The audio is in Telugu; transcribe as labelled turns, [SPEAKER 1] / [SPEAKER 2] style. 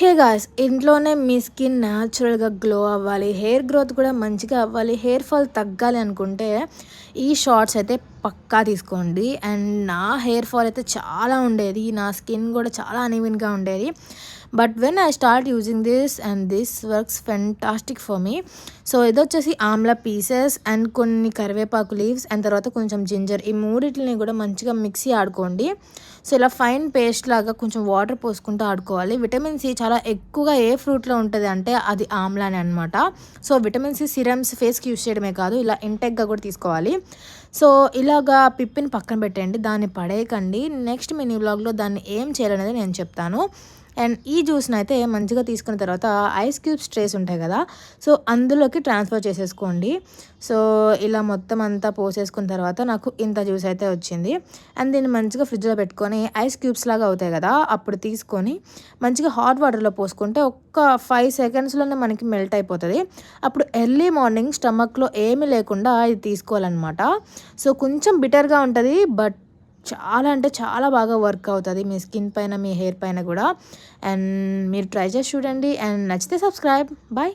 [SPEAKER 1] హే గాయ్స్, ఇంట్లోనే మీ స్కిన్ న్యాచురల్గా గ్లో అవ్వాలి, హెయిర్ గ్రోత్ కూడా మంచిగా అవ్వాలి, హెయిర్ ఫాల్ తగ్గాలి అనుకుంటే ఈ షార్ట్స్ అయితే పక్కా తీసుకోండి. అండ్ నా హెయిర్ ఫాల్ అయితే చాలా ఉండేది, నా స్కిన్ కూడా చాలా అనీవెన్గా ఉండేది. But when I start using this and this works fantastic for me. So ఇది వచ్చేసి ఆమ్లా పీసెస్ అండ్ కొన్ని కరివేపాకు లీవ్స్ అండ్ తర్వాత కొంచెం జింజర్, ఈ మూడింటిని కూడా మంచిగా మిక్సీ ఆడుకోండి. సో ఇలా ఫైన్ పేస్ట్ లాగా కొంచెం వాటర్ పోసుకుంటూ ఆడుకోవాలి. విటమిన్ సి చాలా ఎక్కువగా ఏ ఫ్రూట్లో ఉంటుంది అంటే అది ఆమ్లానే అనమాట. సో విటమిన్ సి సిరమ్స్ ఫేస్కి యూస్ చేయడమే కాదు, ఇలా ఇంటెక్గా కూడా తీసుకోవాలి. సో ఇలాగా పిప్పిని పక్కన పెట్టండి, దాన్ని పడేయకండి. నెక్స్ట్ మినీ వ్లాగ్లో దాన్ని ఏం చేయాలనేది నేను చెప్తాను. అండ్ ఈ జ్యూస్ని అయితే మంచిగా తీసుకున్న తర్వాత ఐస్ క్యూబ్స్ ట్రేస్ ఉంటాయి కదా, సో అందులోకి ట్రాన్స్ఫర్ చేసేసుకోండి. సో ఇలా మొత్తం అంతా పోసేసుకున్న తర్వాత నాకు ఇంత జ్యూస్ అయితే వచ్చింది. అండ్ దీన్ని మంచిగా ఫ్రిడ్జ్లో పెట్టుకొని ఐస్ క్యూబ్స్ లాగా అవుతాయి కదా, అప్పుడు తీసుకొని మంచిగా హాట్ వాటర్లో పోసుకుంటే ఒక్క 5 సెకండ్స్లోనే మనకి మెల్ట్ అయిపోతుంది. అప్పుడు ఎర్లీ మార్నింగ్ స్టమక్లో ఏమీ లేకుండా ఇది తీసుకోవాలన్నమాట. సో కొంచెం బిటర్గా ఉంటుంది, బట్ చాలా అంటే చాలా బాగా వర్క్ అవుతుంది మీ స్కిన్ పైన, మీ హెయిర్ పైన కూడా. అండ్ మీరు ట్రై చేసి చూడండి. అండ్ నచ్చితే సబ్స్క్రైబ్. బాయ్.